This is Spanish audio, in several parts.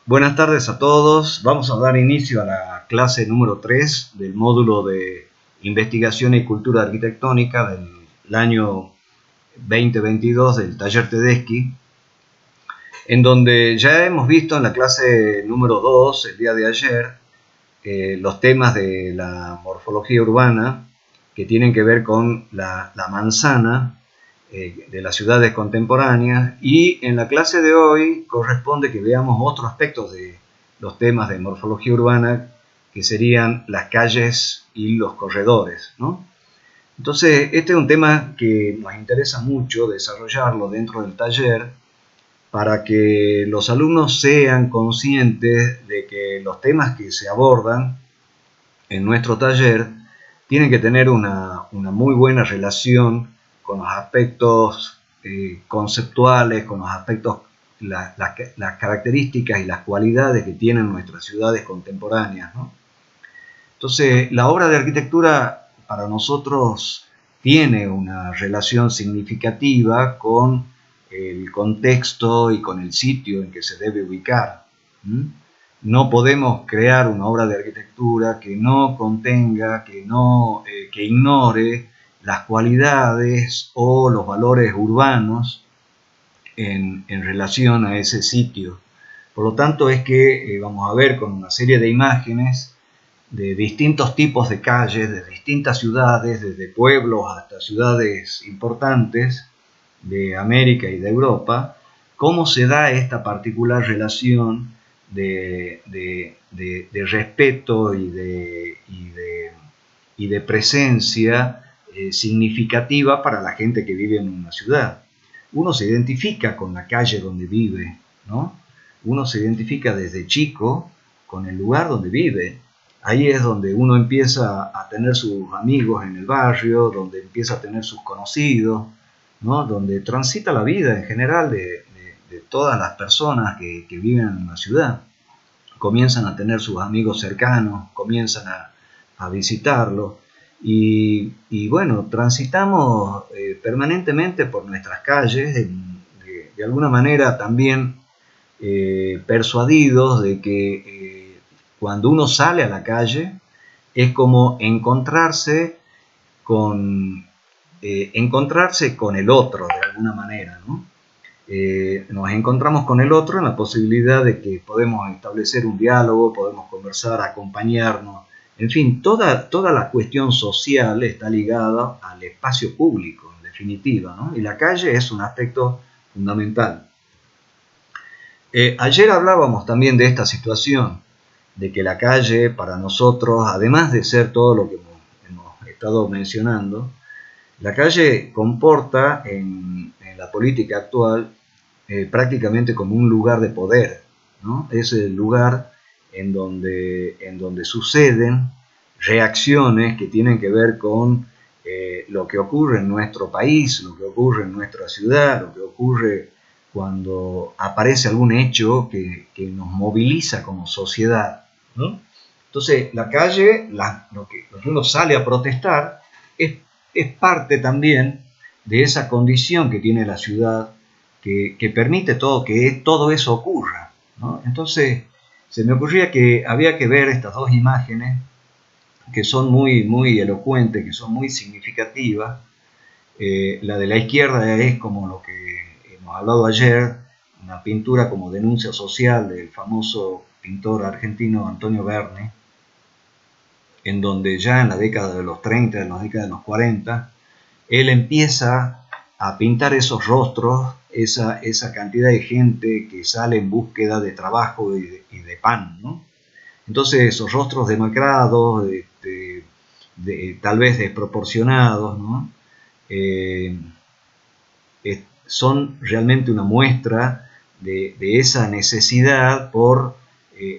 Buenas tardes a todos. Vamos a dar inicio a la clase número 3 del módulo de Investigación y Cultura Arquitectónica del año 2022 del taller Tedeschi, en donde ya hemos visto en la clase número 2, el día de ayer, los temas de la morfología urbana que tienen que ver con la manzana de las ciudades contemporáneas, y en la clase de hoy corresponde que veamos otros aspectos de los temas de morfología urbana, que serían las calles y los corredores, ¿no? Entonces, este es un tema que nos interesa mucho desarrollarlo dentro del taller para que los alumnos sean conscientes de que los temas que se abordan en nuestro taller tienen que tener una muy buena relación con los aspectos conceptuales, con los aspectos, las características y las cualidades que tienen nuestras ciudades contemporáneas, ¿no? Entonces, la obra de arquitectura para nosotros tiene una relación significativa con el contexto y con el sitio en que se debe ubicar. No podemos crear una obra de arquitectura que no contenga, que ignore las cualidades o los valores urbanos en relación a ese sitio. Por lo tanto, es que vamos a ver con una serie de imágenes de distintos tipos de calles, de distintas ciudades, desde pueblos hasta ciudades importantes de América y de Europa, cómo se da esta particular relación de respeto y de presencia significativa para la gente que vive en una ciudad. Uno se identifica con la calle donde vive, ¿no? Uno se identifica desde chico con el lugar donde vive. Ahí es donde uno empieza a tener sus amigos en el barrio, donde empieza a tener sus conocidos, ¿no? Donde transita la vida en general de todas las personas que viven en una ciudad. Comienzan a tener sus amigos cercanos, comienzan a visitarlos, y bueno, transitamos permanentemente por nuestras calles, de alguna manera también persuadidos de que cuando uno sale a la calle es como encontrarse con el otro de alguna manera, ¿no? Nos encontramos con el otro en la posibilidad de que podemos establecer un diálogo, podemos conversar, acompañarnos, en fin, toda la cuestión social está ligada al espacio público, en definitiva, ¿no? Y la calle es un aspecto fundamental. Ayer hablábamos también de esta situación, de que la calle para nosotros, además de ser todo lo que hemos estado mencionando, la calle comporta en la política actual prácticamente como un lugar de poder, ¿no? Es el lugar en donde suceden reacciones que tienen que ver con lo que ocurre en nuestro país, lo que ocurre en nuestra ciudad, lo que ocurre cuando aparece algún hecho que nos moviliza como sociedad, ¿no? Entonces, la calle, lo que uno sale a protestar, es parte también de esa condición que tiene la ciudad que permite que todo eso ocurra, ¿no? Entonces, se me ocurría que había que ver estas dos imágenes que son muy, muy elocuentes, que son muy significativas. La de la izquierda es como lo que hemos hablado ayer, una pintura como denuncia social del famoso pintor argentino Antonio Verne, en donde ya en la década de los 30, en la década de los 40, él empieza a pintar esos rostros, esa cantidad de gente que sale en búsqueda de trabajo y de pan, ¿no? Entonces esos rostros demacrados, tal vez desproporcionados, ¿no? Son realmente una muestra de esa necesidad por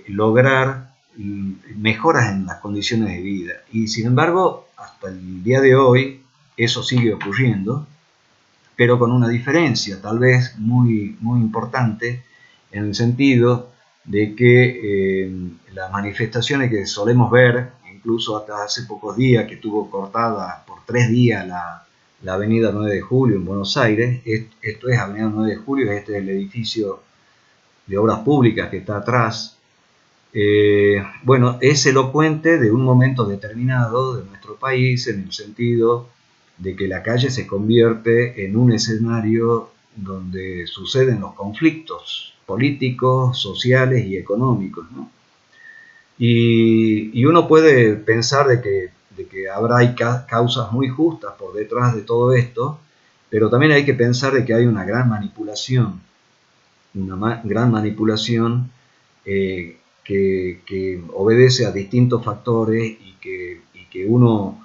lograr mejoras en las condiciones de vida. Y sin embargo, hasta el día de hoy, eso sigue ocurriendo, pero con una diferencia tal vez muy, muy importante, en el sentido de que las manifestaciones que solemos ver, incluso hasta hace pocos días, que estuvo cortada por 3 días la avenida 9 de Julio en Buenos Aires, esto es avenida 9 de Julio, este es el edificio de obras públicas que está atrás, bueno, es elocuente de un momento determinado de nuestro país, en el sentido de que la calle se convierte en un escenario donde suceden los conflictos políticos, sociales y económicos, ¿no? Y uno puede pensar de que hay causas muy justas por detrás de todo esto, pero también hay que pensar de que hay una gran manipulación, que obedece a distintos factores y que uno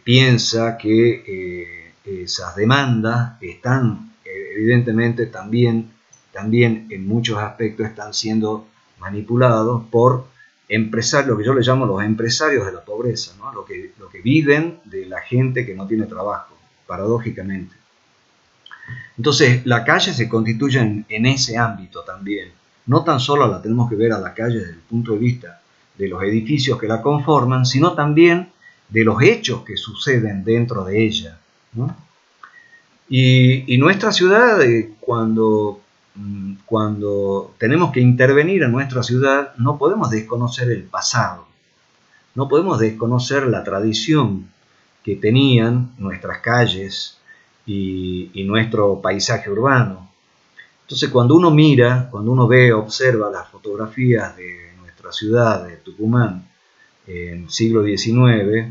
piensa que esas demandas están evidentemente también en muchos aspectos están siendo manipulados por empresarios, lo que yo le llamo los empresarios de la pobreza, ¿no? Lo que viven de la gente que no tiene trabajo, paradójicamente. Entonces, la calle se constituye en ese ámbito también. No tan solo la tenemos que ver a la calle desde el punto de vista de los edificios que la conforman, sino también de los hechos que suceden dentro de ella, ¿no? Y nuestra ciudad, cuando tenemos que intervenir en nuestra ciudad, no podemos desconocer el pasado, no podemos desconocer la tradición que tenían nuestras calles y nuestro paisaje urbano. Entonces, cuando uno mira, cuando uno ve, observa las fotografías de nuestra ciudad, de Tucumán, en el siglo XIX,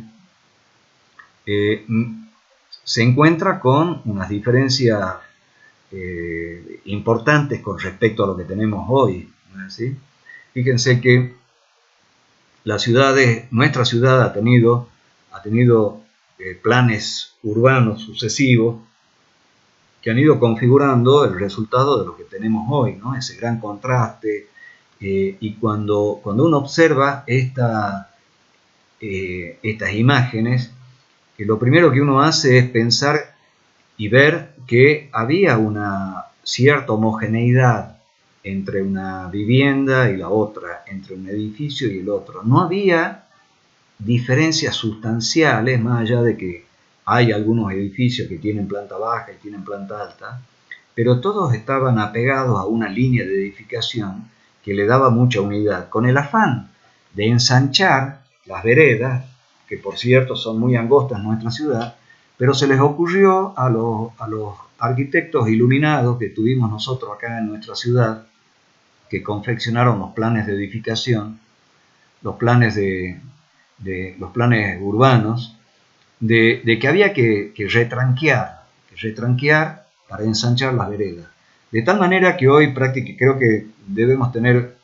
se encuentra con unas diferencias importantes con respecto a lo que tenemos hoy, ¿no es así? Fíjense que nuestra ciudad ha tenido planes urbanos sucesivos que han ido configurando el resultado de lo que tenemos hoy, ¿no? Ese gran contraste. Y cuando uno observa estas imágenes, lo primero que uno hace es pensar y ver que había una cierta homogeneidad entre una vivienda y la otra, entre un edificio y el otro. No había diferencias sustanciales, más allá de que hay algunos edificios que tienen planta baja y tienen planta alta, pero todos estaban apegados a una línea de edificación que le daba mucha unidad, con el afán de ensanchar las veredas, que por cierto son muy angostas en nuestra ciudad, pero se les ocurrió a los arquitectos iluminados que tuvimos nosotros acá en nuestra ciudad, que confeccionaron los planes de edificación, los planes urbanos, de que había que retranquear para ensanchar las veredas. De tal manera que hoy creo que debemos tener,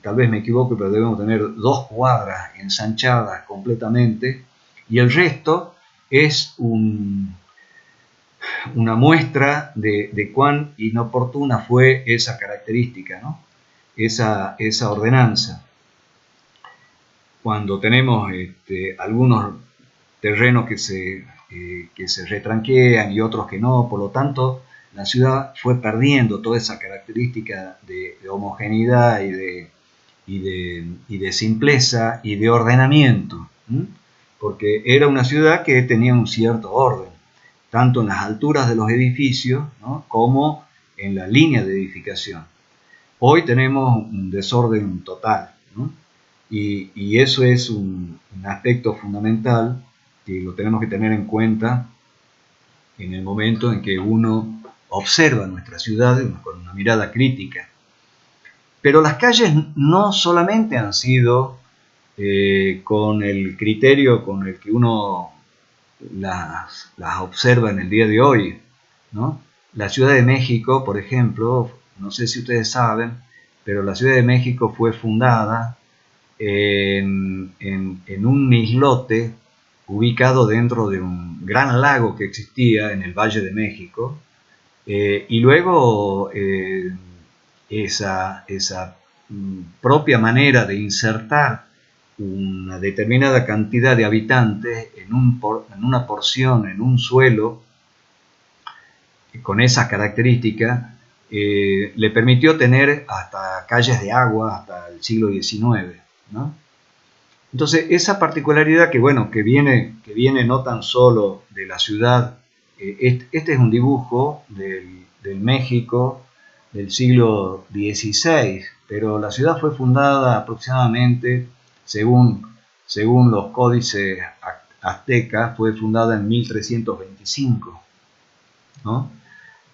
tal vez me equivoque, pero debemos tener 2 cuadras ensanchadas completamente, y el resto es una muestra de cuán inoportuna fue esa característica, ¿no? Esa ordenanza. Cuando tenemos algunos terrenos que se retranquean y otros que no, por lo tanto, la ciudad fue perdiendo toda esa característica de homogeneidad y de simpleza y de ordenamiento, ¿sí? Porque era una ciudad que tenía un cierto orden, tanto en las alturas de los edificios, ¿no?, como en la línea de edificación. Hoy tenemos un desorden total, ¿no? Y eso es un aspecto fundamental que lo tenemos que tener en cuenta en el momento en que uno observa nuestra ciudad con una mirada crítica. Pero las calles no solamente han sido con el criterio con el que uno las observa en el día de hoy, ¿no? La Ciudad de México, por ejemplo, no sé si ustedes saben, pero la Ciudad de México fue fundada en un islote ubicado dentro de un gran lago que existía en el Valle de México, y luego esa propia manera de insertar una determinada cantidad de habitantes en una porción, en un suelo, con esas características, le permitió tener hasta calles de agua hasta el siglo XIX, ¿no? Entonces, esa particularidad que viene no tan solo de la ciudad, este es un dibujo del México del siglo XVI, pero la ciudad fue fundada aproximadamente, según los códices aztecas, fue fundada en 1325, ¿no?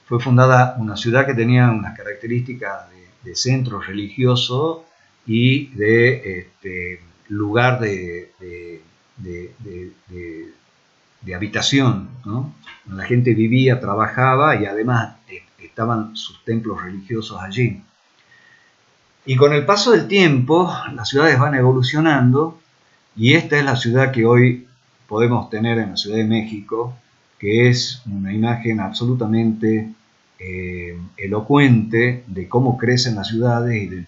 Fue fundada una ciudad que tenía unas características de centro religioso y de lugar de habitación, ¿no? La gente vivía, trabajaba y además estaban sus templos religiosos allí. Y con el paso del tiempo, las ciudades van evolucionando y esta es la ciudad que hoy podemos tener en la Ciudad de México, que es una imagen absolutamente elocuente de cómo crecen las ciudades y del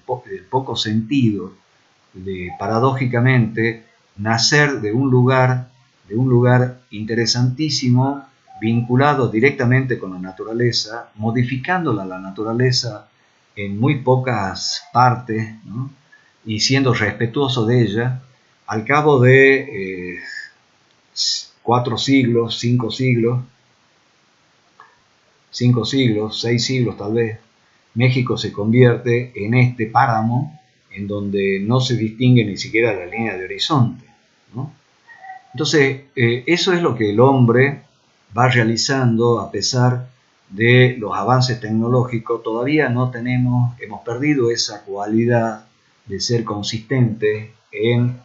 poco sentido de, paradójicamente, nacer de un lugar interesantísimo, vinculado directamente con la naturaleza, modificándola la naturaleza en muy pocas partes, ¿no? Y siendo respetuoso de ella, al cabo de 4 siglos, 5 siglos, 6 siglos tal vez, México se convierte en este páramo en donde no se distingue ni siquiera la línea de horizonte, ¿no? Entonces, eso es lo que el hombre va realizando a pesar de los avances tecnológicos. Todavía no hemos perdido esa cualidad de ser consistente en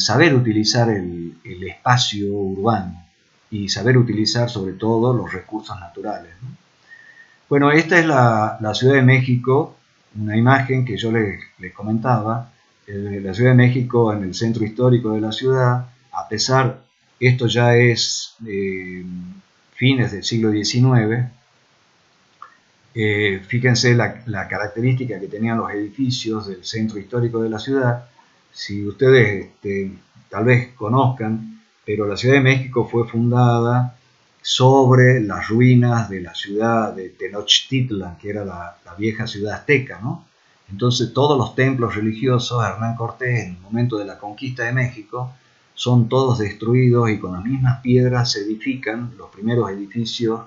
saber utilizar el espacio urbano y saber utilizar sobre todo los recursos naturales, ¿no? Bueno, esta es la Ciudad de México, una imagen que yo les comentaba. La Ciudad de México en el centro histórico de la ciudad, a pesar, esto ya es fines del siglo XIX, fíjense la característica que tenían los edificios del centro histórico de la ciudad. Si ustedes tal vez conozcan, pero la Ciudad de México fue fundada sobre las ruinas de la ciudad de Tenochtitlan, que era la vieja ciudad azteca, ¿no? Entonces todos los templos religiosos de Hernán Cortés en el momento de la conquista de México son todos destruidos y con las mismas piedras se edifican los primeros edificios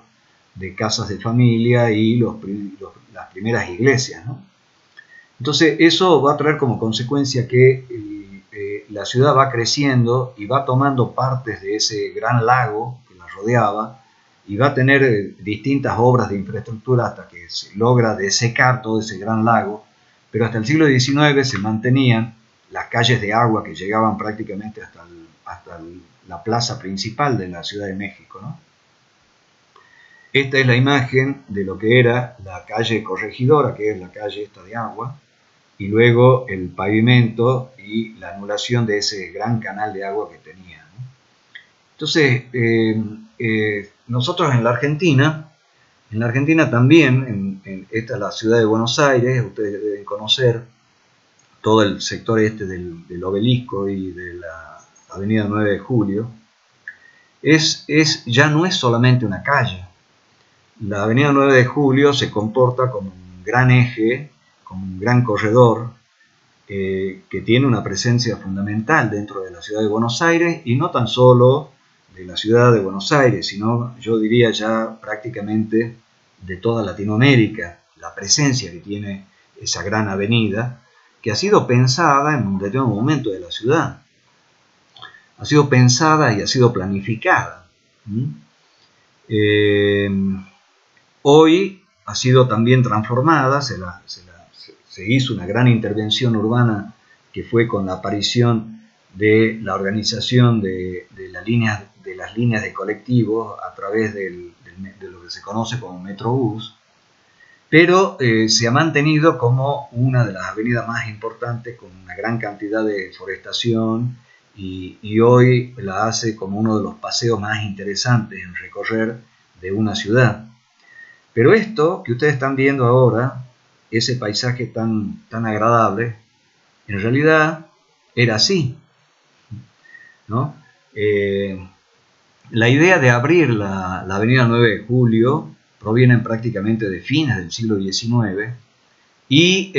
de casas de familia y las primeras iglesias, ¿no? Entonces eso va a traer como consecuencia que la ciudad va creciendo y va tomando partes de ese gran lago que la rodeaba y va a tener distintas obras de infraestructura hasta que se logra desecar todo ese gran lago, pero hasta el siglo XIX se mantenían las calles de agua que llegaban prácticamente hasta la plaza principal de la Ciudad de México, ¿no? Esta es la imagen de lo que era la calle Corregidora, que es la calle esta de agua, y luego el pavimento y la anulación de ese gran canal de agua que tenía, ¿no? Entonces, nosotros en la Argentina también, esta es la ciudad de Buenos Aires, ustedes deben conocer todo el sector del Obelisco y de la avenida 9 de Julio, ya no es solamente una calle. La avenida 9 de Julio se comporta como un gran eje, como un gran corredor, que tiene una presencia fundamental dentro de la ciudad de Buenos Aires, y no tan solo de la ciudad de Buenos Aires, sino yo diría ya prácticamente de toda Latinoamérica, la presencia que tiene esa gran avenida, que ha sido pensada en un determinado momento de la ciudad. Ha sido pensada y ha sido planificada. Hoy ha sido también transformada, se hizo una gran intervención urbana que fue con la aparición de la organización de las líneas de colectivos a través de lo que se conoce como Metrobús, pero se ha mantenido como una de las avenidas más importantes con una gran cantidad de forestación y hoy la hace como uno de los paseos más interesantes en recorrer de una ciudad. Pero esto que ustedes están viendo ahora, ese paisaje tan agradable, en realidad era así, ¿no? La idea de abrir la avenida 9 de Julio proviene prácticamente de fines del siglo XIX y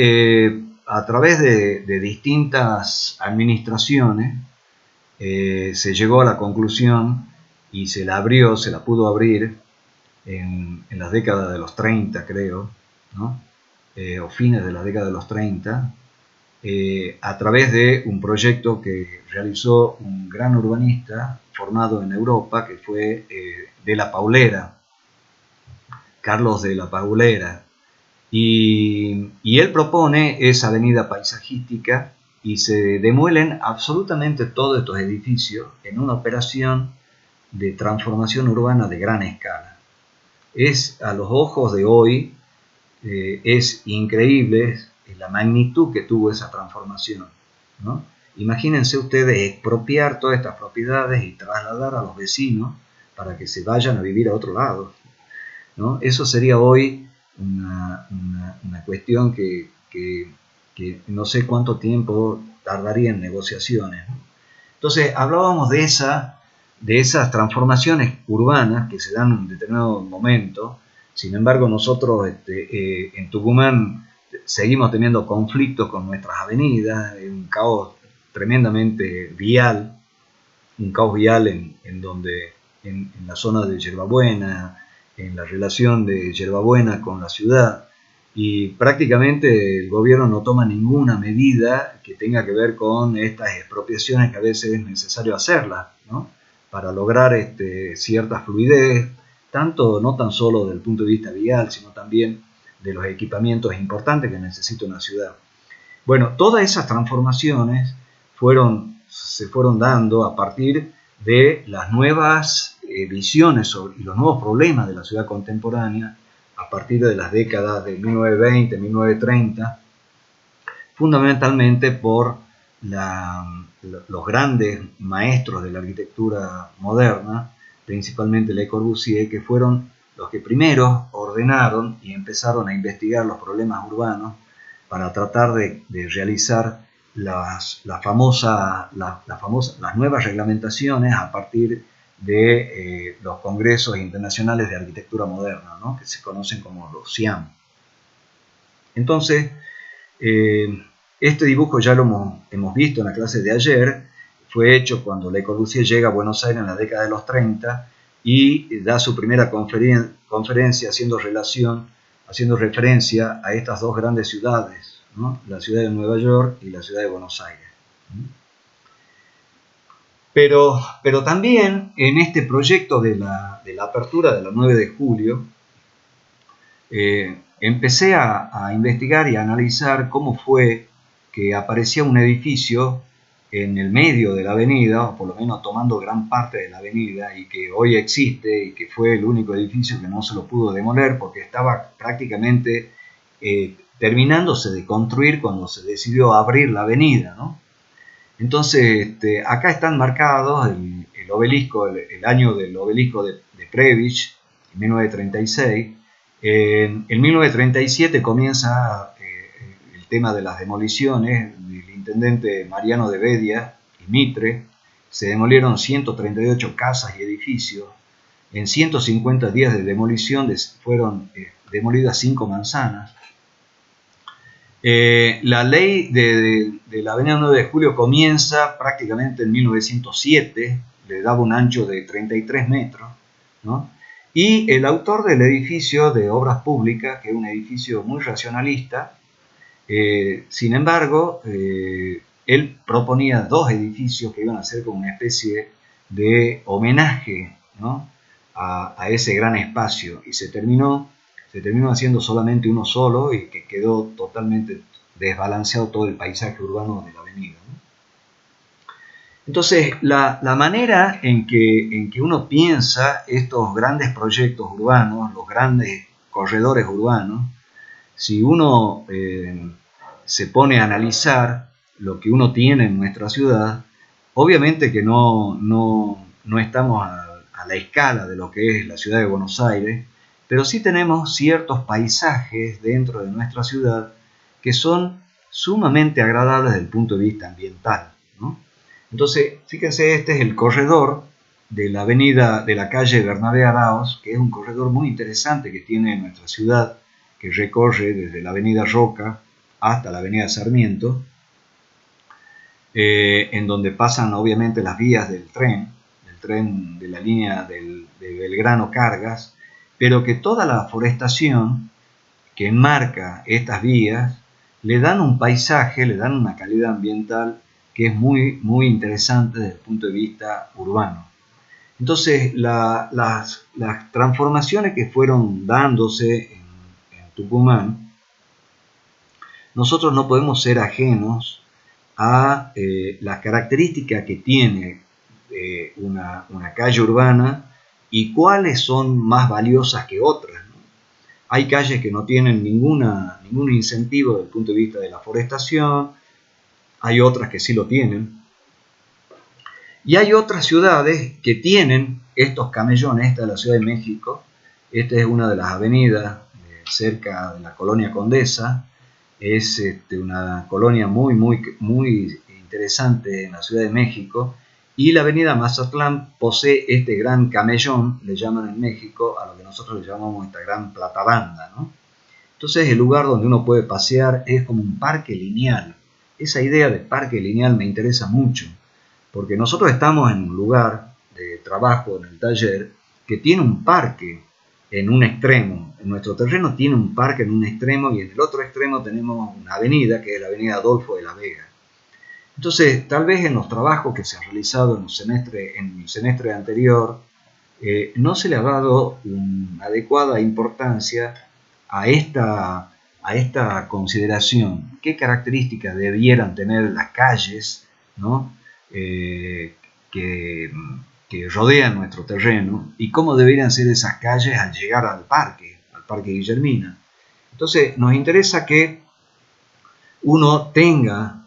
a través de distintas administraciones se llegó a la conclusión y se la pudo abrir en las décadas de los 30, creo, ¿no? o fines de la década de los 30, a través de un proyecto que realizó un gran urbanista formado en Europa, que fue de la Paulera, Carlos de la Paulera. Y él propone esa avenida paisajística y se demuelen absolutamente todos estos edificios en una operación de transformación urbana de gran escala. Es, a los ojos de hoy, es increíble la magnitud que tuvo esa transformación, ¿no? Imagínense ustedes expropiar todas estas propiedades y trasladar a los vecinos para que se vayan a vivir a otro lado, ¿no? Eso sería hoy una cuestión que no sé cuánto tiempo tardaría en negociaciones, ¿no? Entonces hablábamos de esas transformaciones urbanas que se dan en un determinado momento. Sin embargo, nosotros en Tucumán seguimos teniendo conflictos con nuestras avenidas, un caos tremendamente vial, un caos vial en la zona de Yerbabuena, en la relación de Yerbabuena con la ciudad, y prácticamente el gobierno no toma ninguna medida que tenga que ver con estas expropiaciones que a veces es necesario hacerlas, ¿no? Para lograr cierta fluidez, tanto no tan solo desde el punto de vista vial, sino también de los equipamientos importantes que necesita una ciudad. Bueno, todas esas transformaciones se fueron dando a partir de las nuevas visiones y los nuevos problemas de la ciudad contemporánea a partir de las décadas de 1920, 1930, fundamentalmente por los grandes maestros de la arquitectura moderna, principalmente Le Corbusier, que fueron los que primero ordenaron y empezaron a investigar los problemas urbanos para tratar de realizar las nuevas reglamentaciones a partir de los congresos internacionales de arquitectura moderna, ¿no? Que se conocen como los CIAM. Entonces, este dibujo ya lo hemos visto en la clase de ayer. Fue hecho cuando Le Corbusier llega a Buenos Aires en la década de los 30 y da su primera conferencia haciendo referencia a estas dos grandes ciudades, ¿no? La ciudad de Nueva York y la ciudad de Buenos Aires. Pero también en este proyecto de la apertura de la 9 de julio, empecé a investigar y a analizar cómo fue que aparecía un edificio en el medio de la avenida, o por lo menos tomando gran parte de la avenida, y que hoy existe y que fue el único edificio que no se lo pudo demoler porque estaba prácticamente terminándose de construir cuando se decidió abrir la avenida, ¿no? Entonces, acá están marcados el obelisco, el año del obelisco de Previch, en 1936. En 1937 comienza el tema de las demoliciones del intendente Mariano de Bedia y Mitre. Se demolieron 138 casas y edificios. En 150 días de demolición fueron demolidas 5 manzanas. La ley de la avenida 9 de Julio comienza prácticamente en 1907, le daba un ancho de 33 metros, ¿no? Y el autor del edificio de Obras Públicas, que es un edificio muy racionalista, sin embargo, él proponía 2 edificios que iban a ser como una especie de homenaje, ¿no? a ese gran espacio, y se terminó haciendo solamente uno solo y que quedó totalmente desbalanceado todo el paisaje urbano de la avenida, ¿no? Entonces, la manera en que uno piensa estos grandes proyectos urbanos, los grandes corredores urbanos, si uno se pone a analizar lo que uno tiene en nuestra ciudad, obviamente que no estamos a la escala de lo que es la ciudad de Buenos Aires, pero sí tenemos ciertos paisajes dentro de nuestra ciudad que son sumamente agradables desde el punto de vista ambiental, ¿no? Entonces, fíjense, este es el corredor de la avenida, de la calle Bernabé Araoz, que es un corredor muy interesante que tiene nuestra ciudad, que recorre desde la avenida Roca hasta la avenida Sarmiento, en donde pasan obviamente las vías del tren de la línea de Belgrano Cargas, pero que toda la forestación que enmarca estas vías le dan un paisaje, le dan una calidad ambiental que es muy, muy interesante desde el punto de vista urbano. Entonces, las transformaciones que fueron dándose en Tucumán, nosotros no podemos ser ajenos a las características que tiene una calle urbana y cuáles son más valiosas que otras, ¿no? Hay calles que no tienen ningún incentivo desde el punto de vista de la forestación, hay otras que sí lo tienen, y hay otras ciudades que tienen estos camellones. Esta es la Ciudad de México, esta es una de las avenidas cerca de la Colonia Condesa, es una colonia muy, muy, muy interesante en la Ciudad de México, y la avenida Mazatlán posee este gran camellón, le llaman en México, a lo que nosotros le llamamos esta gran platabanda, ¿no? Entonces el lugar donde uno puede pasear es como un parque lineal. Esa idea de parque lineal me interesa mucho, porque nosotros estamos en un lugar de trabajo, en el taller, que tiene un parque en un extremo. En nuestro terreno tiene un parque en un extremo y en el otro extremo tenemos una avenida, que es la avenida Adolfo de la Vega. Entonces, tal vez en los trabajos que se han realizado en el semestre anterior, no se le ha dado una adecuada importancia a esta consideración. ¿Qué características debieran tener las calles, ¿no? que, que rodean nuestro terreno, y cómo deberían ser esas calles al llegar al Parque Guillermina? Entonces, nos interesa que uno tenga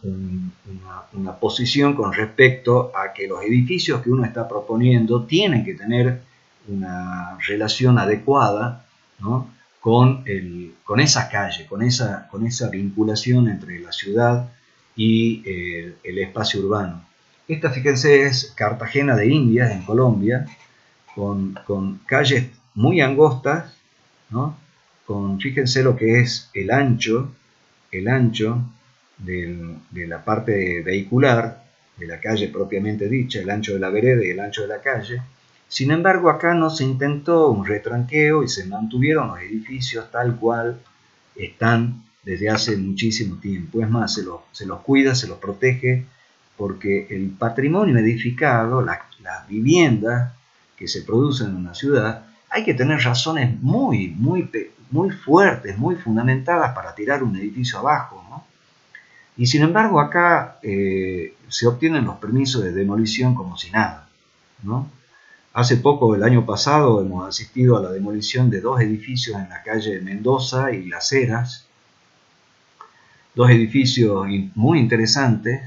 una posición con respecto a que los edificios que uno está proponiendo tienen que tener una relación adecuada, ¿no? con esa calle, con esa vinculación entre la ciudad y el espacio urbano. Esta, fíjense, es Cartagena de Indias, en Colombia, con calles muy angostas, ¿no? Fíjense lo que es el ancho de la parte vehicular de la calle propiamente dicha, el ancho de la vereda y el ancho de la calle. Sin embargo, acá no se intentó un retranqueo y se mantuvieron los edificios tal cual están desde hace muchísimo tiempo. Es más, se los cuida, se los protege, porque el patrimonio edificado, las viviendas que se producen en una ciudad, hay que tener razones muy, muy, muy fuertes, muy fundamentadas para tirar un edificio abajo, ¿no? Y sin embargo acá se obtienen los permisos de demolición como si nada, ¿no? Hace poco, el año pasado, hemos asistido a la demolición de 2 edificios en la calle Mendoza y Las Heras, 2 edificios muy interesantes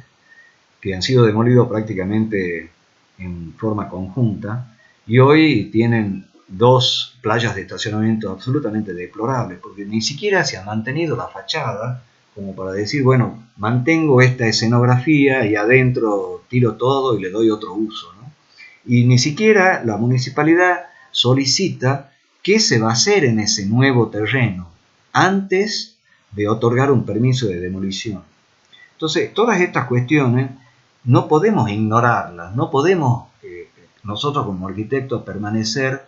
que han sido demolidos prácticamente en forma conjunta, y hoy tienen 2 playas de estacionamiento absolutamente deplorables, porque ni siquiera se ha mantenido la fachada como para decir, bueno, mantengo esta escenografía y adentro tiro todo y le doy otro uso, ¿no? Y ni siquiera la municipalidad solicita qué se va a hacer en ese nuevo terreno antes de otorgar un permiso de demolición. Entonces, todas estas cuestiones no podemos ignorarlas, no podemos nosotros como arquitectos permanecer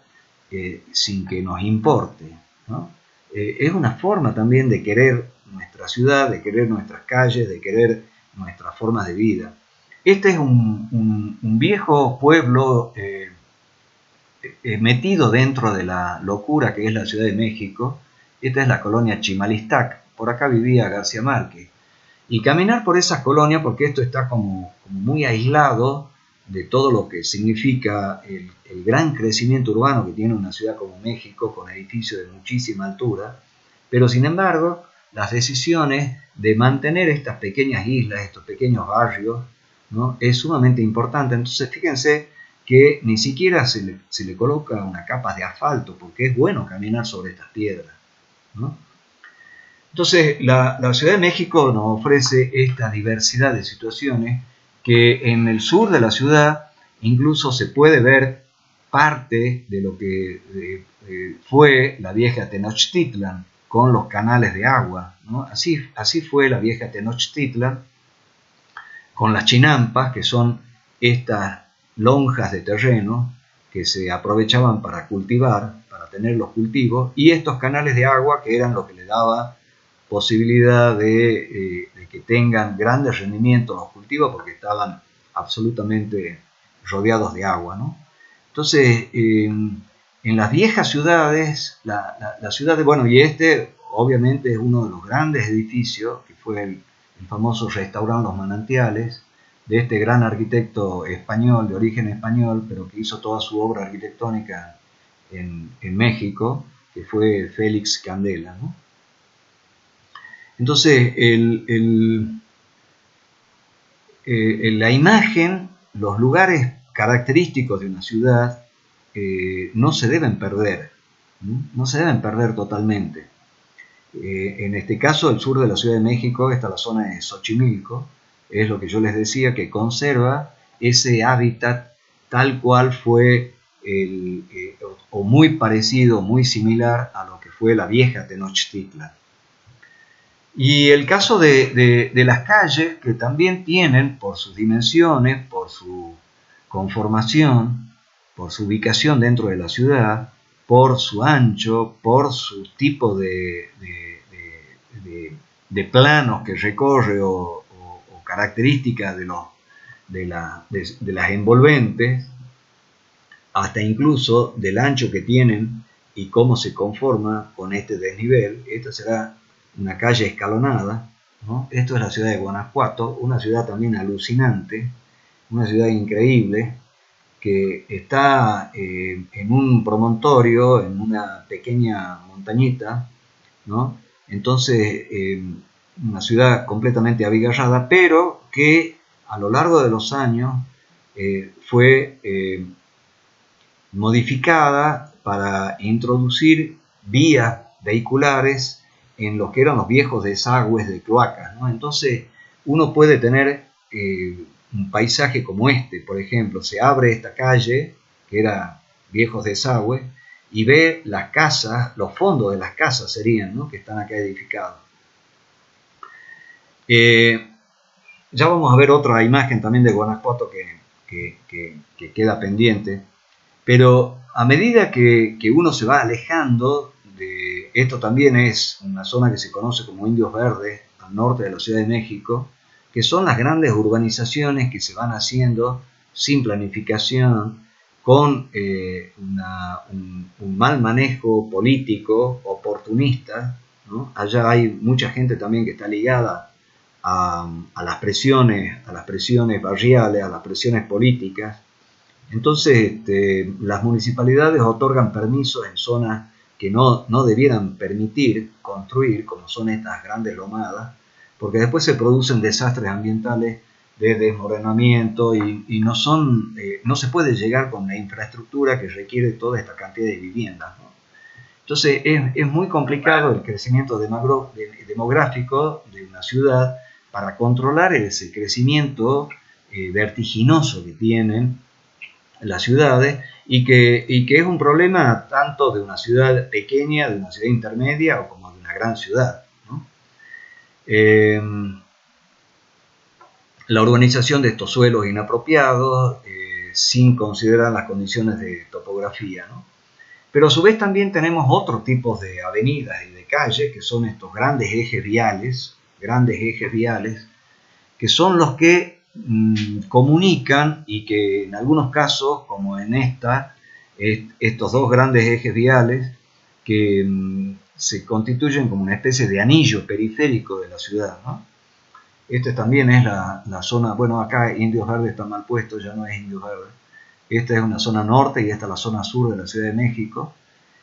sin que nos importe, ¿no? Es una forma también de querer nuestra ciudad, de querer nuestras calles, de querer nuestras formas de vida. Este es un viejo pueblo metido dentro de la locura que es la Ciudad de México. Esta es la colonia Chimalistac, por acá vivía García Márquez. Y caminar por esas colonias, porque esto está como muy aislado de todo lo que significa el gran crecimiento urbano que tiene una ciudad como México, con edificios de muchísima altura, pero sin embargo, las decisiones de mantener estas pequeñas islas, estos pequeños barrios, ¿no? Es sumamente importante. Entonces, fíjense que ni siquiera se le coloca una capa de asfalto, porque es bueno caminar sobre estas piedras, ¿no? Entonces, la Ciudad de México nos ofrece esta diversidad de situaciones que en el sur de la ciudad incluso se puede ver parte de lo que fue la vieja Tenochtitlan con los canales de agua, ¿no? Así fue la vieja Tenochtitlan con las chinampas, que son estas lonjas de terreno que se aprovechaban para cultivar, para tener los cultivos, y estos canales de agua que eran lo que le daba posibilidad de que tengan grandes rendimientos los cultivos porque estaban absolutamente rodeados de agua, ¿no? Entonces, en las viejas ciudades, la ciudad de, bueno, y este obviamente es uno de los grandes edificios, que fue el famoso restaurante Los Manantiales, de este gran arquitecto español, de origen español, pero que hizo toda su obra arquitectónica en México, que fue Félix Candela, ¿no? Entonces, la imagen, los lugares característicos de una ciudad no se deben perder, ¿no? No se deben perder totalmente. En este caso, el sur de la Ciudad de México, está la zona de Xochimilco, es lo que yo les decía, que conserva ese hábitat tal cual fue, o muy parecido, muy similar a lo que fue la vieja Tenochtitlan. Y el caso de las calles, que también tienen, por sus dimensiones, por su conformación, por su ubicación dentro de la ciudad, por su ancho, por su tipo de planos que recorre o características de las envolventes, hasta incluso del ancho que tienen y cómo se conforma con este desnivel. Esta será una calle escalonada, ¿no? Esto es la ciudad de Guanajuato, una ciudad también alucinante, una ciudad increíble, que está en un promontorio, en una pequeña montañita, ¿no? Entonces, una ciudad completamente abigarrada, pero que a lo largo de los años fue modificada para introducir vías vehiculares en los que eran los viejos desagües de cloacas, ¿no? Entonces, uno puede tener un paisaje como este, por ejemplo, se abre esta calle, que era viejos desagües, y ve las casas, los fondos de las casas serían, ¿no?, que están acá edificados. Ya vamos a ver otra imagen también de Guanajuato que queda pendiente, pero a medida que uno se va alejando de esto, también es una zona que se conoce como Indios Verdes, al norte de la Ciudad de México, que son las grandes urbanizaciones que se van haciendo sin planificación, con un mal manejo político, oportunista, ¿no? Allá hay mucha gente también que está ligada a las presiones barriales, a las presiones políticas. Entonces, las municipalidades otorgan permisos en zonas que no debieran permitir construir, como son estas grandes lomadas, porque después se producen desastres ambientales de desmoronamiento y no se puede llegar con la infraestructura que requiere toda esta cantidad de viviendas, ¿no? Entonces, es muy complicado el crecimiento demográfico de una ciudad para controlar ese crecimiento vertiginoso que tienen las ciudades, y que es un problema tanto de una ciudad pequeña, de una ciudad intermedia o como de una gran ciudad, ¿no? La urbanización de estos suelos inapropiados, sin considerar las condiciones de topografía, ¿no? Pero a su vez también tenemos otros tipos de avenidas y de calles, que son estos grandes ejes viales, que son los que comunican, y que en algunos casos, como en estos dos grandes ejes viales, que se constituyen como una especie de anillo periférico de la ciudad, ¿no? Este también es la zona, bueno, acá Indios Verdes está mal puesto, ya no es Indios Verdes. Esta es una zona norte y esta es la zona sur de la Ciudad de México,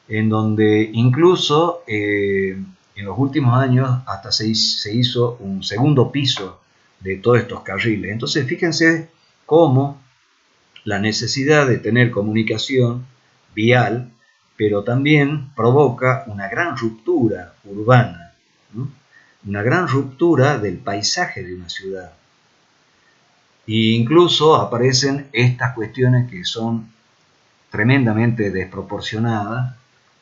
en donde incluso en los últimos años hasta se hizo un segundo piso de todos estos carriles. Entonces, fíjense cómo la necesidad de tener comunicación vial, pero también provoca una gran ruptura urbana, ¿no? Una gran ruptura del paisaje de una ciudad. E incluso aparecen estas cuestiones que son tremendamente desproporcionadas,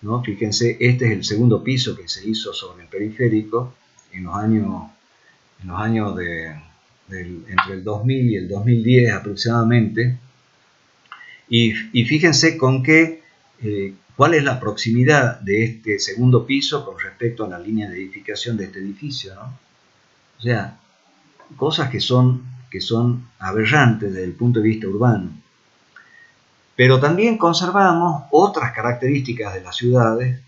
¿no? Fíjense, este es el segundo piso que se hizo sobre el periférico en los años entre el 2000 y el 2010 aproximadamente, y fíjense con qué ¿Cuál es la proximidad de este segundo piso con respecto a la línea de edificación de este edificio, ¿no? O sea, cosas que son aberrantes desde el punto de vista urbano. Pero también conservamos otras características de las ciudades,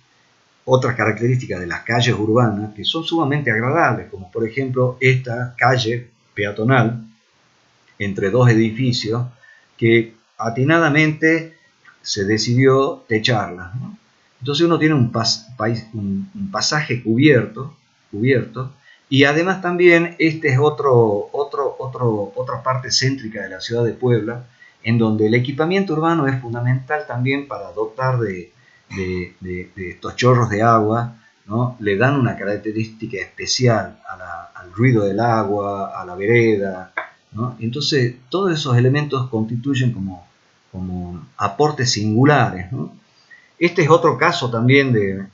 otras características de las calles urbanas que son sumamente agradables, como por ejemplo esta calle peatonal entre dos edificios que atinadamente se decidió techarla, ¿no? Entonces uno tiene un pasaje cubierto, y además también este es otra parte céntrica de la ciudad de Puebla, en donde el equipamiento urbano es fundamental también para dotar de estos chorros de agua, ¿no? Le dan una característica especial al ruido del agua, a la vereda, ¿no? Entonces todos esos elementos constituyen como aportes singulares, ¿no? Este es otro caso también de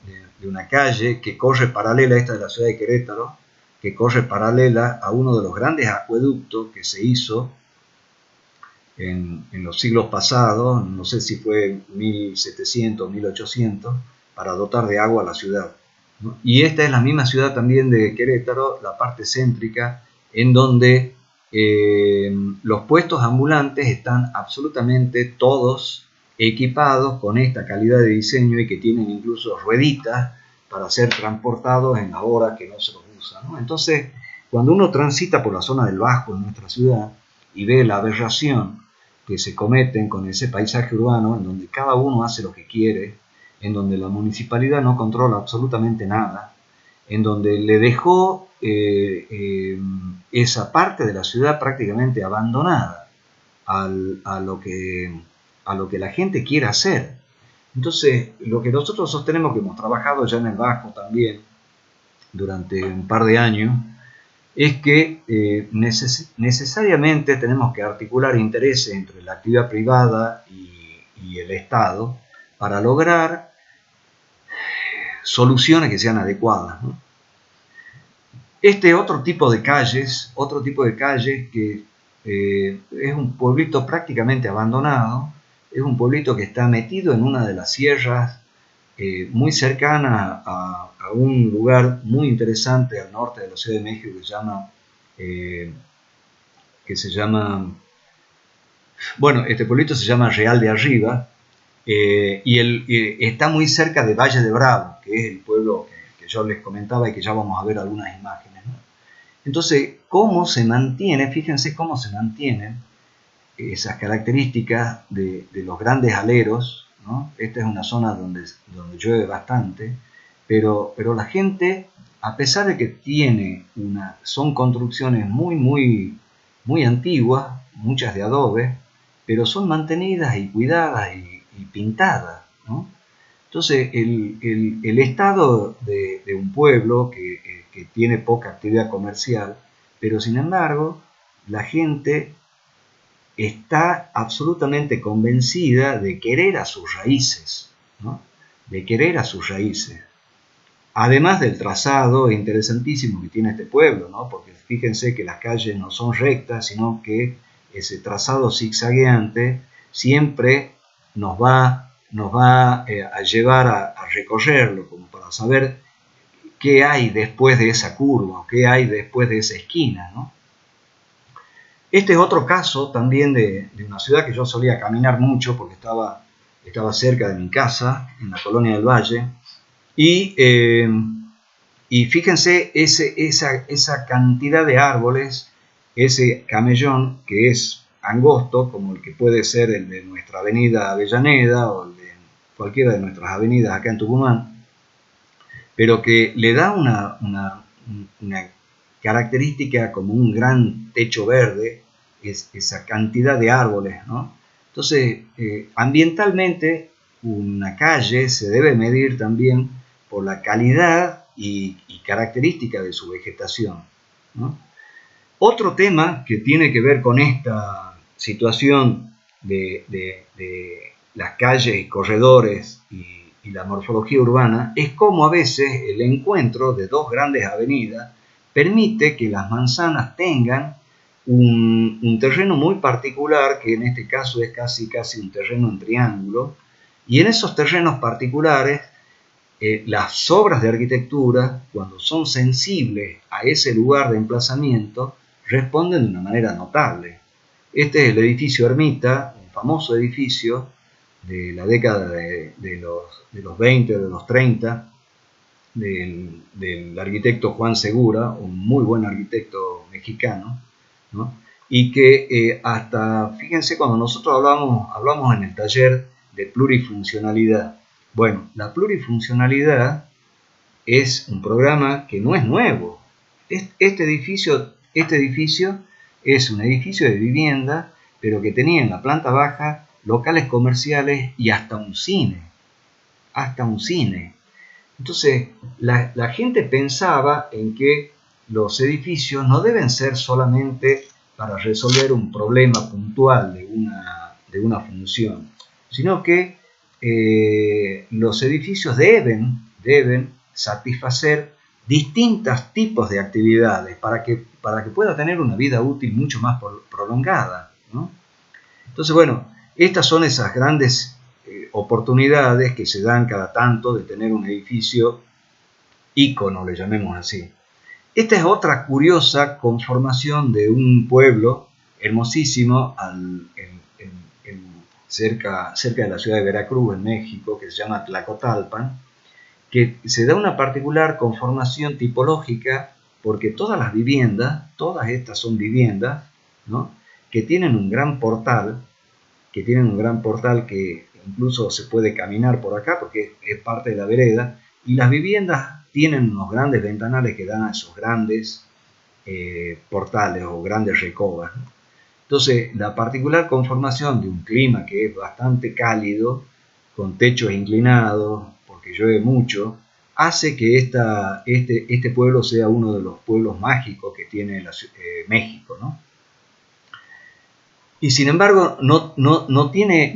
una calle que corre paralela, esta de la ciudad de Querétaro, que corre paralela a uno de los grandes acueductos que se hizo en los siglos pasados, no sé si fue 1700, 1800, para dotar de agua a la ciudad, ¿no? Y esta es la misma ciudad también de Querétaro, la parte céntrica, en donde los puestos ambulantes están absolutamente todos equipados con esta calidad de diseño y que tienen incluso rueditas para ser transportados en la hora que no se los usa, ¿no? Entonces, cuando uno transita por la zona del Bajo en nuestra ciudad y ve la aberración que se cometen con ese paisaje urbano, en donde cada uno hace lo que quiere, en donde la municipalidad no controla absolutamente nada, en donde le dejó esa parte de la ciudad prácticamente abandonada a lo que la gente quiere hacer. Entonces, lo que nosotros sostenemos, que hemos trabajado ya en el Bajo también durante un par de años, es que necesariamente tenemos que articular intereses entre la actividad privada y el Estado para lograr soluciones que sean adecuadas, ¿no? Este otro tipo de calles que es un pueblito prácticamente abandonado, es un pueblito que está metido en una de las sierras muy cercana a un lugar muy interesante al norte de la Ciudad de México que se llama, bueno, este pueblito se llama Real de Arriba, y está muy cerca de Valle de Bravo, que es el pueblo que yo les comentaba y que ya vamos a ver algunas imágenes, ¿no? Entonces, ¿cómo se mantiene? Fíjense cómo se mantienen esas características de los grandes aleros, ¿no? Esta es una zona donde llueve bastante, pero la gente, a pesar de que son construcciones muy antiguas, muchas de adobe, pero son mantenidas y cuidadas y pintadas, ¿no? Entonces, el estado de un pueblo que tiene poca actividad comercial, pero sin embargo, la gente está absolutamente convencida de querer a sus raíces, ¿no? De querer a sus raíces. Además del trazado interesantísimo que tiene este pueblo, ¿no? Porque fíjense que las calles no son rectas, sino que ese trazado zigzagueante siempre nos va a llevar a recorrerlo, como para saber qué hay después de esa curva, qué hay después de esa esquina, ¿no? Este es otro caso también de una ciudad que yo solía caminar mucho porque estaba cerca de mi casa, en la Colonia del Valle, y fíjense esa cantidad de árboles, ese camellón que es angosto, como el que puede ser el de nuestra avenida Avellaneda o el de cualquiera de nuestras avenidas acá en Tucumán, pero que le da una característica como un gran techo verde, esa cantidad de árboles, ¿no? Entonces, ambientalmente, una calle se debe medir también por la calidad y característica de su vegetación, ¿no? Otro tema que tiene que ver con esta situación de las calles y corredores y la morfología urbana es cómo a veces el encuentro de dos grandes avenidas permite que las manzanas tengan un terreno muy particular, que en este caso es casi un terreno en triángulo, Y en esos terrenos particulares, las obras de arquitectura, cuando son sensibles a ese lugar de emplazamiento, responden de una manera notable. Este es el edificio Ermita, un famoso edificio de la década de los 20, de los 30, del arquitecto Juan Segura, un muy buen arquitecto mexicano, ¿no? Y que hasta, fíjense, cuando nosotros hablamos en el taller de plurifuncionalidad. Bueno, la plurifuncionalidad es un programa que no es nuevo. Este edificio es un edificio de vivienda, pero que tenía en la planta baja locales comerciales y hasta un cine. Hasta un cine. Entonces, la gente pensaba en que los edificios no deben ser solamente para resolver un problema puntual de una función, sino que los edificios deben satisfacer distintos tipos de actividades para que pueda tener una vida útil mucho más prolongada, ¿no? Entonces, bueno, estas son esas grandes oportunidades que se dan cada tanto de tener un edificio ícono, le llamemos así. Esta es otra curiosa conformación de un pueblo hermosísimo cerca de la ciudad de Veracruz, en México, que se llama Tlacotalpan, que se da una particular conformación tipológica porque todas las viviendas, todas estas son viviendas, ¿no?, que tienen un gran portal, que incluso se puede caminar por acá porque es parte de la vereda, y las viviendas tienen unos grandes ventanales que dan a esos grandes portales o grandes recovas, ¿no? Entonces, la particular conformación de un clima que es bastante cálido, con techos inclinados, porque llueve mucho, hace que este pueblo sea uno de los pueblos mágicos que tiene México, ¿no? Y sin embargo, no tiene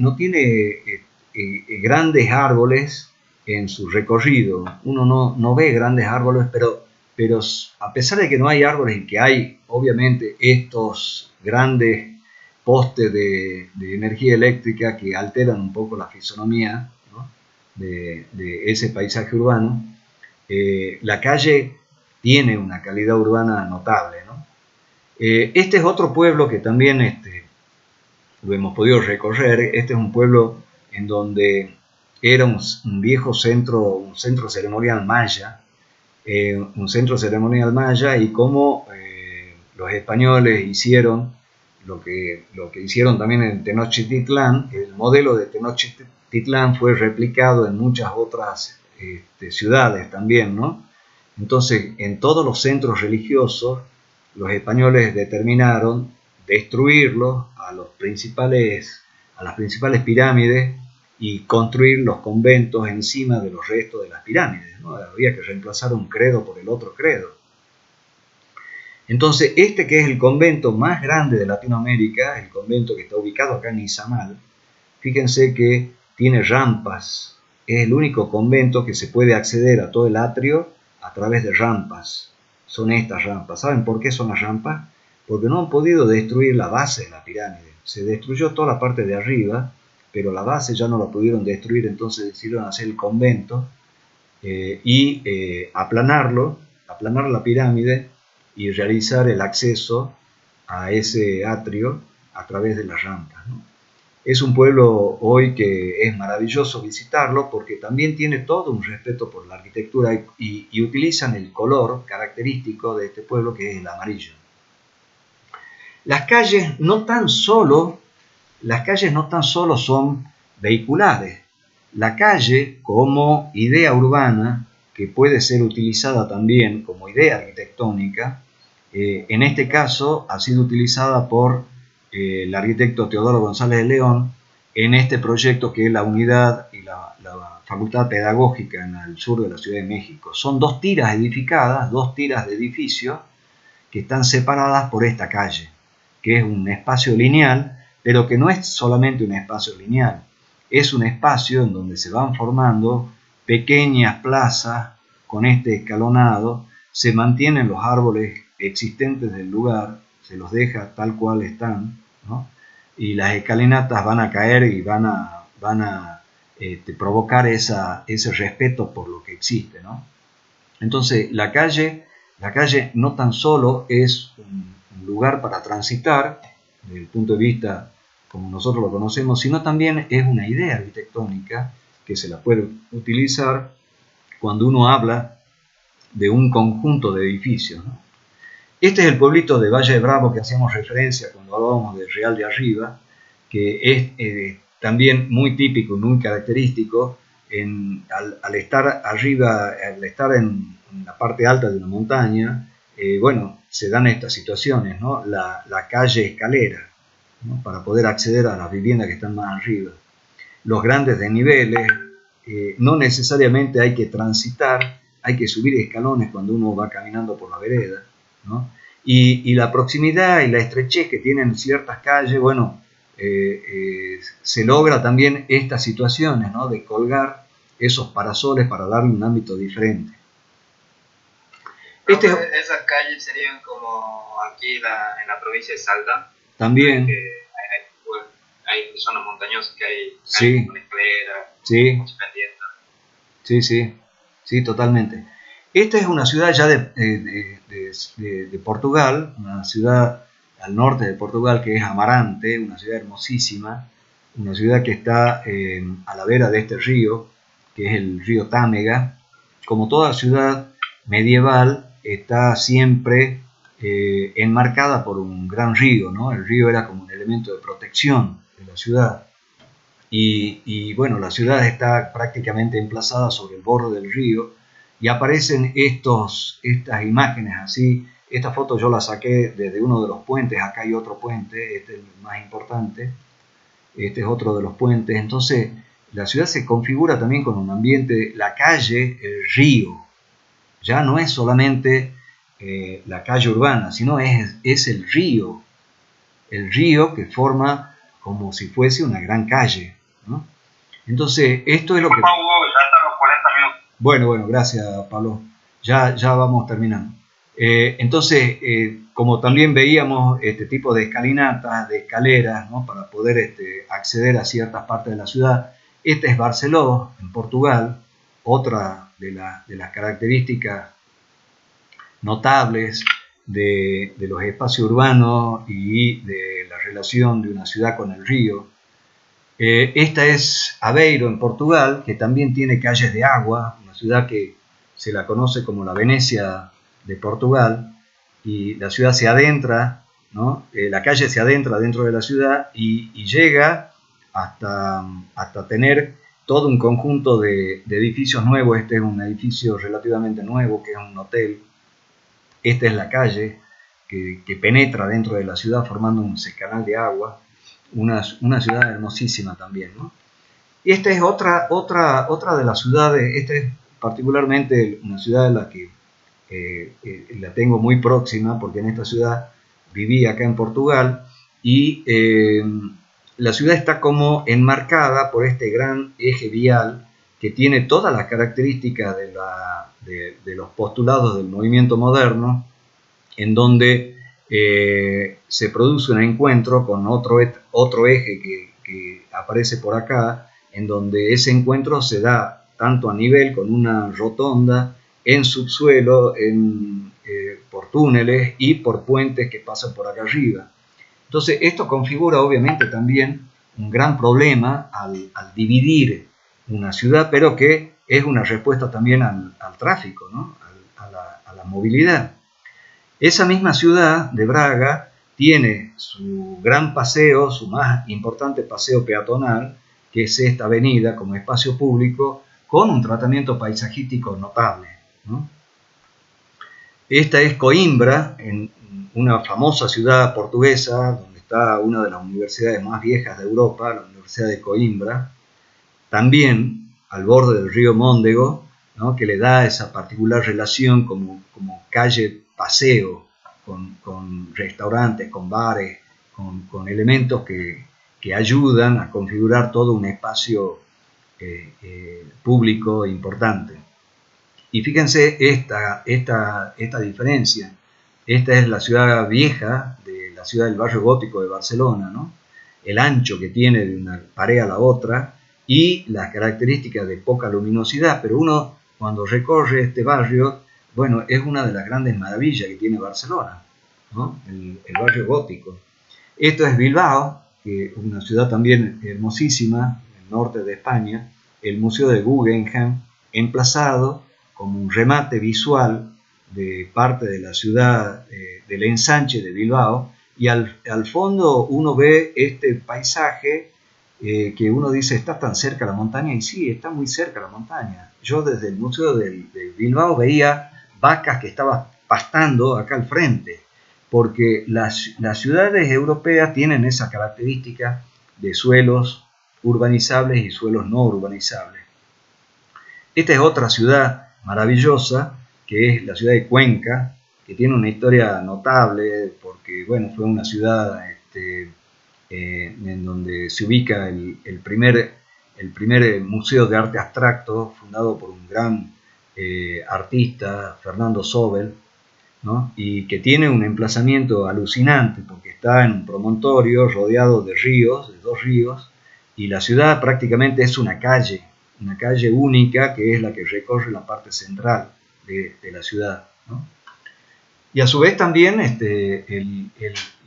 grandes árboles en su recorrido. Uno no ve grandes árboles, pero a pesar de que no hay árboles y que hay, obviamente, estos grandes postes de energía eléctrica que alteran un poco la fisonomía, ¿no?, de ese paisaje urbano, la calle tiene una calidad urbana notable, ¿no? Este es otro pueblo que también lo hemos podido recorrer. Este es un pueblo en donde era un viejo un centro ceremonial maya, y cómo los españoles hicieron lo que hicieron también en Tenochtitlán. El modelo de Tenochtitlán fue replicado en muchas otras ciudades también, ¿no? Entonces, en todos los centros religiosos, los españoles determinaron destruirlos a las principales pirámides y construir los conventos encima de los restos de las pirámides, ¿no? Había que reemplazar un credo por el otro credo. Entonces, que es el convento más grande de Latinoamérica, el convento que está ubicado acá en Izamal, fíjense que tiene rampas. Es el único convento que se puede acceder a todo el atrio a través de rampas. Son estas rampas. ¿Saben por qué son las rampas? Porque no han podido destruir la base de la pirámide. Se destruyó toda la parte de arriba, pero la base ya no la pudieron destruir, entonces decidieron hacer el convento y aplanar la pirámide y realizar el acceso a ese atrio a través de las rampas, ¿no? Es un pueblo hoy que es maravilloso visitarlo porque también tiene todo un respeto por la arquitectura y utilizan el color característico de este pueblo, que es el amarillo. Las calles no tan solo son vehiculares. La calle, como idea urbana, que puede ser utilizada también como idea arquitectónica, en este caso ha sido utilizada por el arquitecto Teodoro González de León en este proyecto que es la unidad y la facultad pedagógica en el sur de la Ciudad de México. Son dos tiras edificadas, dos tiras de edificio que están separadas por esta calle, que es un espacio lineal, pero que no es solamente un espacio lineal, es un espacio en donde se van formando pequeñas plazas con este escalonado, se mantienen los árboles existentes del lugar, se los deja tal cual están, ¿no? Y las escalinatas van a caer y van a provocar ese respeto por lo que existe, ¿no? Entonces, la calle no tan solo es un lugar para transitar, desde el punto de vista como nosotros lo conocemos, sino también es una idea arquitectónica que se la puede utilizar cuando uno habla de un conjunto de edificios, ¿no? Este es el pueblito de Valle de Bravo que hacíamos referencia cuando hablábamos de Real de Arriba, que es también muy típico y muy característico. Al estar arriba, al estar en la parte alta de una montaña, bueno, se dan estas situaciones, ¿no? La calle escalera, ¿no? Para poder acceder a las viviendas que están más arriba. Los grandes desniveles, no necesariamente hay que transitar, hay que subir escalones cuando uno va caminando por la vereda, ¿no? Y la proximidad y la estrechez que tienen ciertas calles, bueno, se logra también estas situaciones, ¿no? De colgar esos parasoles para darle un ámbito diferente. Esas calles serían como aquí en la provincia de Salta. También. Hay zonas montañosas que hay sí, con escaleras, sí, sí, totalmente. Esta es una ciudad ya de Portugal, una ciudad al norte de Portugal que es Amarante, una ciudad hermosísima, una ciudad que está a la vera de este río, que es el río Támega. Como toda ciudad medieval, está siempre enmarcada por un gran río, ¿no? El río era como un elemento de protección de la ciudad. Y bueno, la ciudad está prácticamente emplazada sobre el borde del río y aparecen estas imágenes así. Esta foto yo la saqué desde uno de los puentes. Acá hay otro puente, este es el más importante, este es otro de los puentes. Entonces la ciudad se configura también con un ambiente, la calle, el río, ya no es solamente la calle urbana, sino es el río que forma como si fuese una gran calle, ¿no? Entonces, esto es lo que... Ya están los 40 minutos. Bueno, gracias, Pablo. Ya vamos terminando. Entonces, como también veíamos este tipo de escalinatas, de escaleras, ¿no? Para poder acceder a ciertas partes de la ciudad. Este es Barceló, en Portugal, otra de las características notables de los espacios urbanos y de la relación de una ciudad con el río. Esta es Aveiro, en Portugal, que también tiene calles de agua, una ciudad que se la conoce como la Venecia de Portugal, y la ciudad se adentra, ¿no? La calle se adentra dentro de la ciudad y llega hasta tener todo un conjunto de edificios nuevos. Este es un edificio relativamente nuevo, que es un hotel. Esta es la calle que penetra dentro de la ciudad formando un canal de agua. Una ciudad hermosísima también, ¿no? Y esta es otra de las ciudades. Esta es particularmente una ciudad en la que la tengo muy próxima, porque en esta ciudad viví acá en Portugal, y la ciudad está como enmarcada por este gran eje vial que tiene todas las características de los postulados del movimiento moderno, en donde se produce un encuentro con otro eje que aparece por acá, en donde ese encuentro se da tanto a nivel con una rotonda, en subsuelo, por túneles y por puentes que pasan por acá arriba. Entonces esto configura obviamente también un gran problema al dividir una ciudad, pero que es una respuesta también al tráfico, ¿no? a la movilidad. Esa misma ciudad de Braga tiene su gran paseo, su más importante paseo peatonal, que es esta avenida como espacio público, con un tratamiento paisajístico notable, ¿no? Esta es Coimbra, en una famosa ciudad portuguesa, donde está una de las universidades más viejas de Europa, la Universidad de Coimbra, también al borde del río Móndego, ¿no? Que le da esa particular relación como calle paseo, con restaurantes, con bares, con elementos que ayudan a configurar todo un espacio público importante. Y fíjense esta diferencia. Esta es la ciudad vieja, de la ciudad del barrio gótico de Barcelona, ¿no? El ancho que tiene de una pared a la otra, y las características de poca luminosidad, pero uno cuando recorre este barrio, bueno, es una de las grandes maravillas que tiene Barcelona, ¿no? El barrio gótico. Esto es Bilbao, que es una ciudad también hermosísima, en el norte de España, el Museo de Guggenheim, emplazado como un remate visual de parte de la ciudad, del ensanche de Bilbao, y al fondo uno ve este paisaje que uno dice, está tan cerca la montaña, y sí, está muy cerca la montaña. Yo desde el Museo de Bilbao veía vacas que estaban pastando acá al frente, porque las ciudades europeas tienen esa característica de suelos urbanizables y suelos no urbanizables. Esta es otra ciudad maravillosa, que es la ciudad de Cuenca, que tiene una historia notable, porque bueno, fue una ciudad en donde se ubica el primer museo de arte abstracto, fundado por un gran artista, Fernando Sobel, ¿no? Y que tiene un emplazamiento alucinante, porque está en un promontorio rodeado de ríos, de dos ríos, y la ciudad prácticamente es una calle única, que es la que recorre la parte central de la ciudad, ¿no? Y a su vez también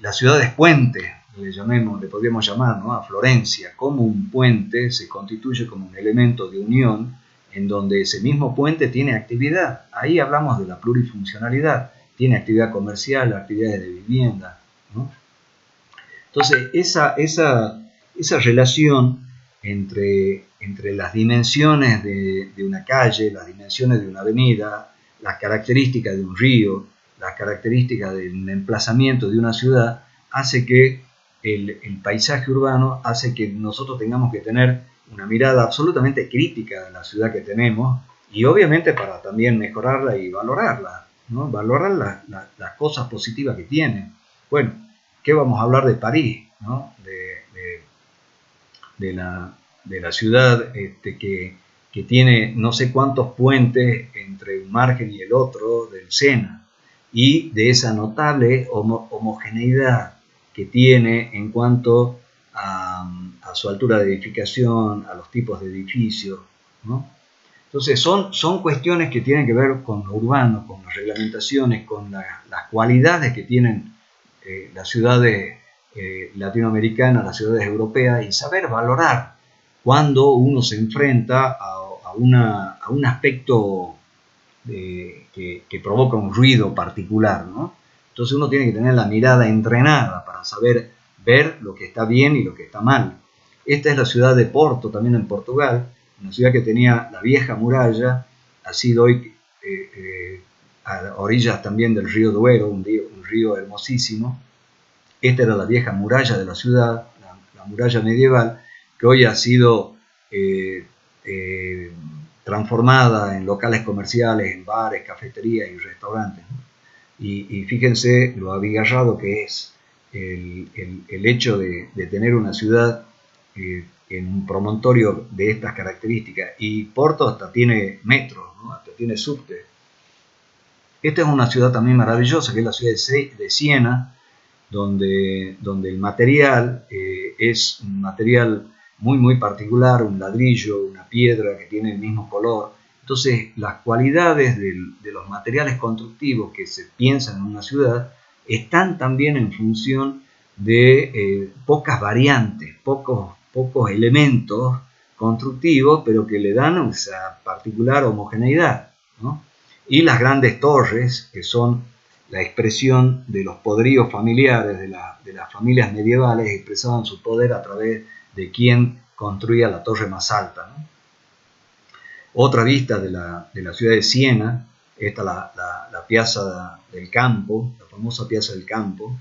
la ciudad es puente, le podríamos llamar, ¿no? A Florencia, como un puente se constituye como un elemento de unión, en donde ese mismo puente tiene actividad. Ahí hablamos de la plurifuncionalidad, tiene actividad comercial, actividades de vivienda, ¿no? Entonces, esa relación entre las dimensiones de una calle, las dimensiones de una avenida, las características de un río, las características del emplazamiento de una ciudad, hace que el paisaje urbano hace que nosotros tengamos que tener una mirada absolutamente crítica de la ciudad que tenemos, y obviamente para también mejorarla y valorarla, ¿no? Valorar las cosas positivas que tiene. Bueno, ¿qué vamos a hablar de París, ¿no? de la ciudad que tiene no sé cuántos puentes entre un margen y el otro del Sena, y de esa notable homogeneidad que tiene en cuanto a su altura de edificación, a los tipos de edificios, ¿no? Entonces son cuestiones que tienen que ver con lo urbano, con las reglamentaciones, con las cualidades que tienen las ciudades latinoamericanas, las ciudades europeas, y saber valorar cuando uno se enfrenta a un aspecto que provoca un ruido particular, ¿no? Entonces uno tiene que tener la mirada entrenada para saber ver lo que está bien y lo que está mal. Esta es la ciudad de Porto, también en Portugal, una ciudad que tenía la vieja muralla, ha sido hoy a orillas también del río Duero, un río hermosísimo. Esta era la vieja muralla de la ciudad, la muralla medieval, que hoy ha sido transformada en locales comerciales, en bares, cafeterías y restaurantes, ¿no? Y fíjense lo abigarrado que es el hecho de tener una ciudad en un promontorio de estas características. Y Porto hasta tiene metro, ¿no? Hasta tiene subte. Esta es una ciudad también maravillosa, que es la ciudad de Siena, donde el material es un material muy particular, un ladrillo, una piedra que tiene el mismo color. Entonces, las cualidades de los materiales constructivos que se piensan en una ciudad están también en función de pocas variantes, pocos elementos constructivos, pero que le dan esa particular homogeneidad, ¿no? Y las grandes torres, que son la expresión de los poderíos familiares de las familias medievales, expresaban su poder a través de quien construía la torre más alta, ¿no? Otra vista de la ciudad de Siena, esta la Piazza del Campo, la famosa Piazza del Campo,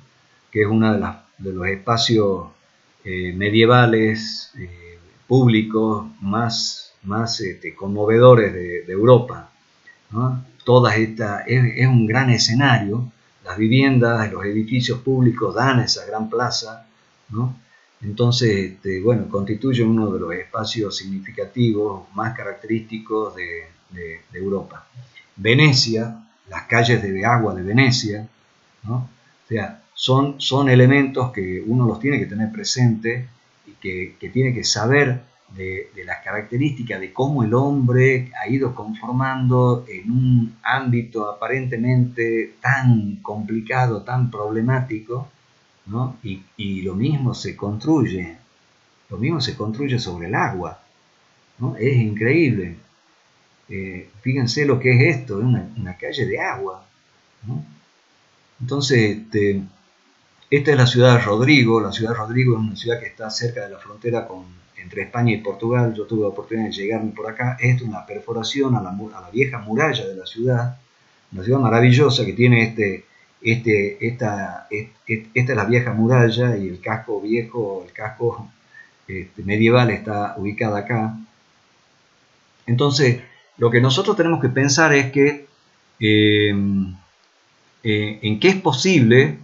que es uno de los espacios medievales públicos más conmovedores de Europa, ¿no? Es un gran escenario, las viviendas, los edificios públicos dan esa gran plaza, ¿no? Entonces, bueno, constituye uno de los espacios significativos más característicos de Europa. Venecia, las calles de agua de Venecia, ¿no? O sea, son elementos que uno los tiene que tener presente y que tiene que saber de las características de cómo el hombre ha ido conformando en un ámbito aparentemente tan complicado, tan problemático, ¿no? Y lo mismo se construye sobre el agua, ¿no? Es increíble. Fíjense lo que es esto, es una calle de agua, ¿no? Entonces, esta es la ciudad de Rodrigo. La ciudad de Rodrigo es una ciudad que está cerca de la frontera entre España y Portugal. Yo tuve la oportunidad de llegarme por acá. Es una perforación a la vieja muralla de la ciudad, una ciudad maravillosa que tiene esta es la vieja muralla, y el casco viejo, el casco medieval está ubicado acá. Entonces, lo que nosotros tenemos que pensar es que en qué es posible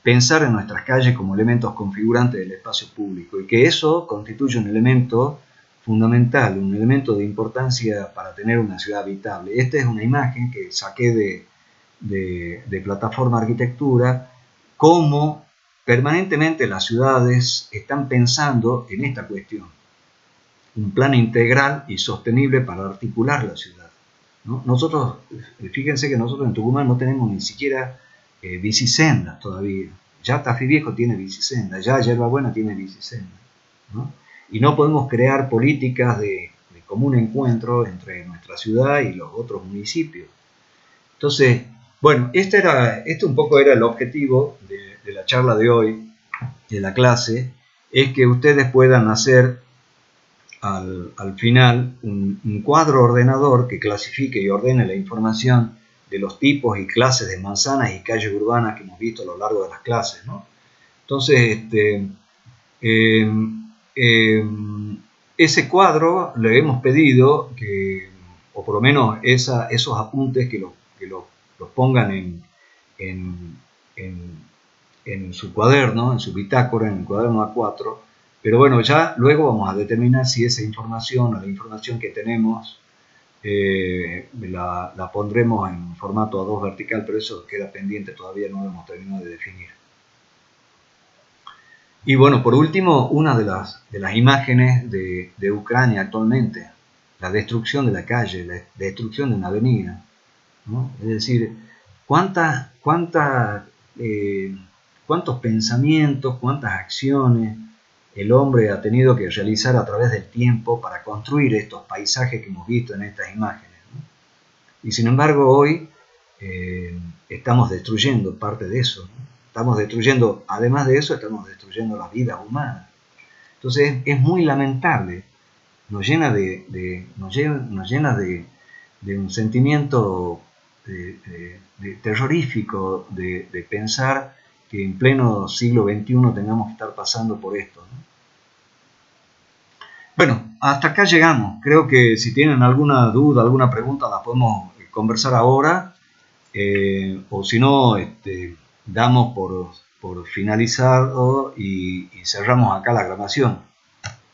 pensar en nuestras calles como elementos configurantes del espacio público, y que eso constituye un elemento fundamental, un elemento de importancia para tener una ciudad habitable. Esta es una imagen que saqué de Plataforma Arquitectura, cómo permanentemente las ciudades están pensando en esta cuestión, un plan integral y sostenible para articular la ciudad, ¿no? Nosotros, fíjense que nosotros en Tucumán no tenemos ni siquiera bicisendas todavía. Ya Tafí Viejo tiene bicisendas, ya Yerba Buena tiene bicisendas, ¿no? Y no podemos crear políticas de común encuentro entre nuestra ciudad y los otros municipios. Entonces, bueno, este un poco era el objetivo de la charla de hoy, de la clase, es que ustedes puedan hacer al final un cuadro ordenador que clasifique y ordene la información de los tipos y clases de manzanas y calles urbanas que hemos visto a lo largo de las clases, ¿no? Entonces, ese cuadro le hemos pedido que, o por lo menos esos apuntes que los pongan en su cuaderno, en su bitácora, en el cuaderno A4. Pero bueno, ya luego vamos a determinar si esa información o la información que tenemos la pondremos en formato A2 vertical, pero eso queda pendiente, todavía no lo hemos terminado de definir. Y bueno, por último, una de las imágenes de Ucrania actualmente, la destrucción de la calle, la destrucción de una avenida, ¿no? Es decir, cuántos pensamientos, cuántas acciones el hombre ha tenido que realizar a través del tiempo para construir estos paisajes que hemos visto en estas imágenes, ¿no? Y sin embargo hoy estamos destruyendo parte de eso, ¿no? Estamos destruyendo, además de eso, estamos destruyendo la vida humana. Entonces es muy lamentable, nos llena de un sentimiento terrorífico de pensar que en pleno siglo XXI tengamos que estar pasando por esto, ¿no? Bueno, hasta acá llegamos. Creo que si tienen alguna duda, alguna pregunta, la podemos conversar ahora, o si no, damos por finalizado y cerramos acá la grabación.